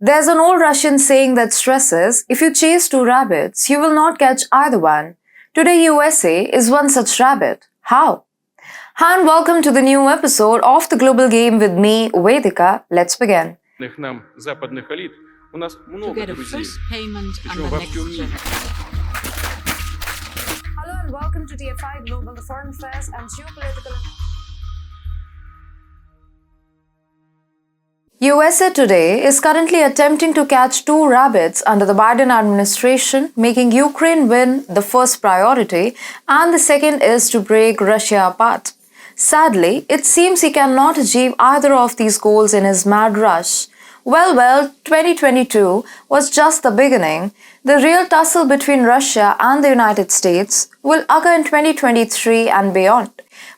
There's an old Russian saying that stresses, if you chase two rabbits, you will not catch either one. Today USA is one such rabbit. How? Hi and welcome to the new episode of The Global Game with me, Vedika. Let's begin. Нам западных элит у нас много друзей. Причем во всем мире. Hello and welcome to TFIGlobal, the foreign affairs and geopolitical. USA today is currently attempting to catch two rabbits under the Biden administration, making Ukraine win the first priority, and the second is to break Russia apart. Sadly, it seems he cannot achieve either of these goals in his mad rush. Well, 2022 was just the beginning. The real tussle between Russia and the United States will occur in 2023 and beyond.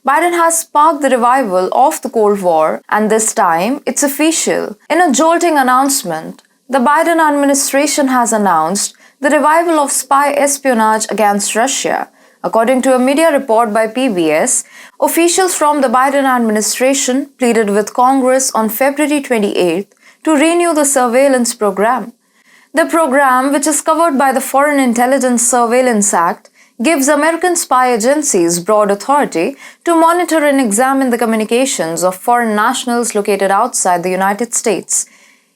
Biden has sparked the revival of the Cold War, and this time it's official. In a jolting announcement, the Biden administration has announced the revival of spy espionage against Russia. According to a media report by PBS, officials from the Biden administration pleaded with Congress on February 28th to renew the surveillance program. The program, which is covered by the Foreign Intelligence Surveillance Act, gives American spy agencies broad authority to monitor and examine the communications of foreign nationals located outside the United States.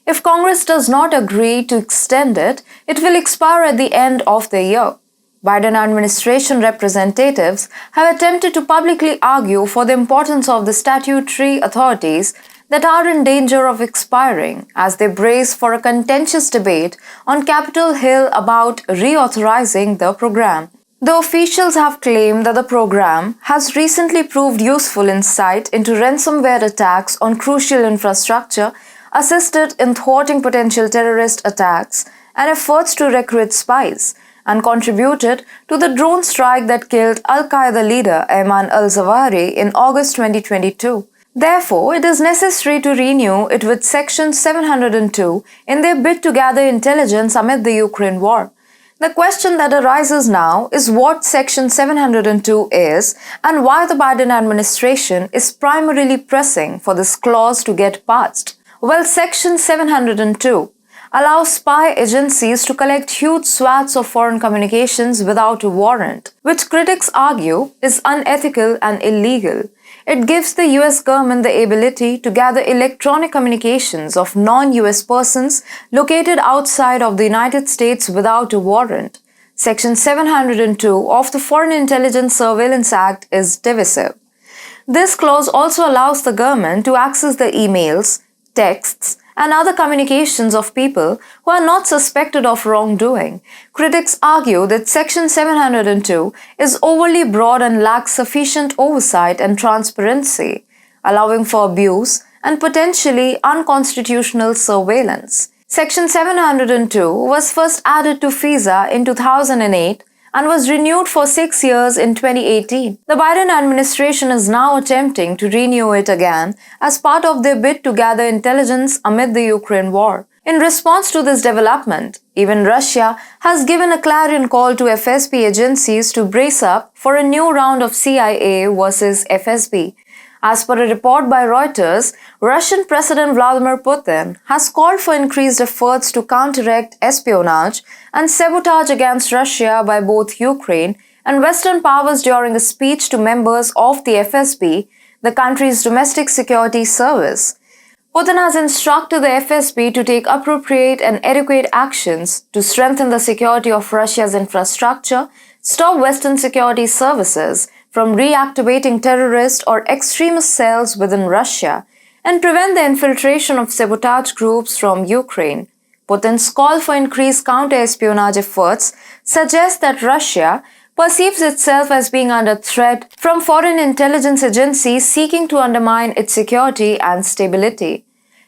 If Congress does not agree to extend it, it will expire at the end of the year. Biden administration representatives have attempted to publicly argue for the importance of the statutory authorities that are in danger of expiring as they brace for a contentious debate on Capitol Hill about reauthorizing the program. The officials have claimed that the program has recently proved useful insight into ransomware attacks on crucial infrastructure, assisted in thwarting potential terrorist attacks and efforts to recruit spies, and contributed to the drone strike that killed Al-Qaeda leader Ayman al-Zawahiri in August 2022. Therefore, it is necessary to renew it with Section 702 in their bid to gather intelligence amid the Ukraine war. The question that arises now is what Section 702 is and why the Biden administration is primarily pressing for this clause to get passed. Well, Section 702 allows spy agencies to collect huge swaths of foreign communications without a warrant, which critics argue is unethical and illegal. It gives the US government the ability to gather electronic communications of non-US persons located outside of the United States without a warrant. Section 702 of the Foreign Intelligence Surveillance Act is divisive. This clause also allows the government to access the emails, texts, and other communications of people who are not suspected of wrongdoing. Critics argue that Section 702 is overly broad and lacks sufficient oversight and transparency, allowing for abuse and potentially unconstitutional surveillance. Section 702 was first added to FISA in 2008 and was renewed for 6 years in 2018. The Biden administration is now attempting to renew it again as part of their bid to gather intelligence amid the Ukraine war. In response to this development, even Russia has given a clarion call to FSB agencies to brace up for a new round of CIA versus FSB. As per a report by Reuters, Russian President Vladimir Putin has called for increased efforts to counteract espionage and sabotage against Russia by both Ukraine and Western powers during a speech to members of the FSB, the country's domestic security service. Putin has instructed the FSB to take appropriate and adequate actions to strengthen the security of Russia's infrastructure, stop Western security services from reactivating terrorist or extremist cells within Russia, and prevent the infiltration of sabotage groups from Ukraine. Putin's call for increased counter-espionage efforts suggests that Russia perceives itself as being under threat from foreign intelligence agencies seeking to undermine its security and stability.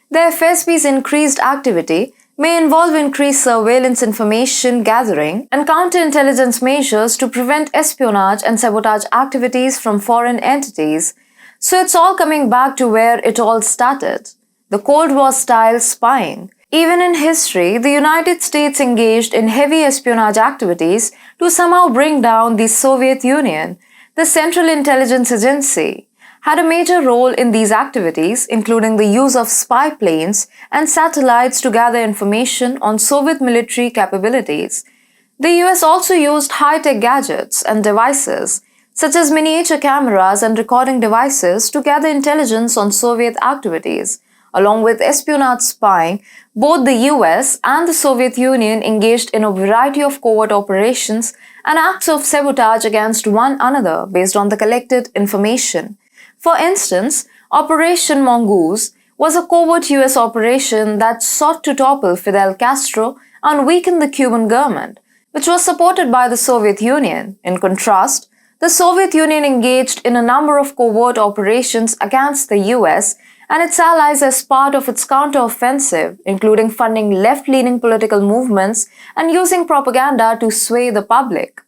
The FSB's increased activity may involve increased surveillance information gathering and counterintelligence measures to prevent espionage and sabotage activities from foreign entities. So it's all coming back to where it all started, the Cold War-style spying. Even in history, the United States engaged in heavy espionage activities to somehow bring down the Soviet Union. The Central Intelligence Agency had a major role in these activities, including the use of spy planes and satellites to gather information on Soviet military capabilities. The US also used high-tech gadgets and devices, such as miniature cameras and recording devices, to gather intelligence on Soviet activities. Along with espionage spying, both the US and the Soviet Union engaged in a variety of covert operations and acts of sabotage against one another based on the collected information. For instance, Operation Mongoose was a covert US operation that sought to topple Fidel Castro and weaken the Cuban government, which was supported by the Soviet Union. In contrast, the Soviet Union engaged in a number of covert operations against the US and its allies as part of its counteroffensive, including funding left-leaning political movements and using propaganda to sway the public.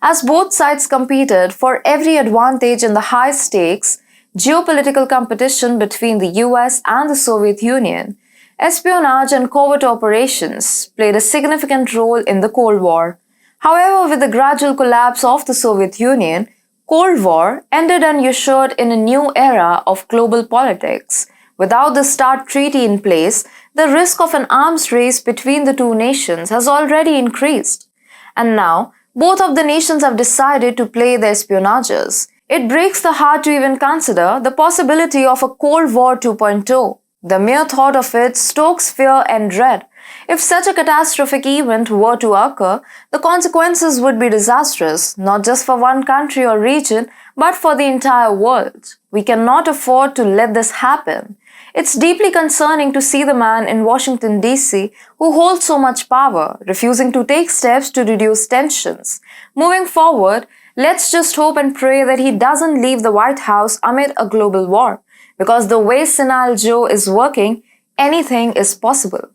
As both sides competed for every advantage in the high-stakes geopolitical competition between the US and the Soviet Union, espionage and covert operations played a significant role in the Cold War. However, with the gradual collapse of the Soviet Union, Cold War ended and ushered in a new era of global politics. Without the START treaty in place, the risk of an arms race between the two nations has already increased. And now, both of the nations have decided to play the espionagers. It breaks the heart to even consider the possibility of a Cold War 2.0. The mere thought of it stokes fear and dread. If such a catastrophic event were to occur, the consequences would be disastrous, not just for one country or region, but for the entire world. We cannot afford to let this happen. It's deeply concerning to see the man in Washington, D.C., who holds so much power, refusing to take steps to reduce tensions. Moving forward, let's just hope and pray that he doesn't leave the White House amid a global war. Because the way Senile Joe is working, anything is possible.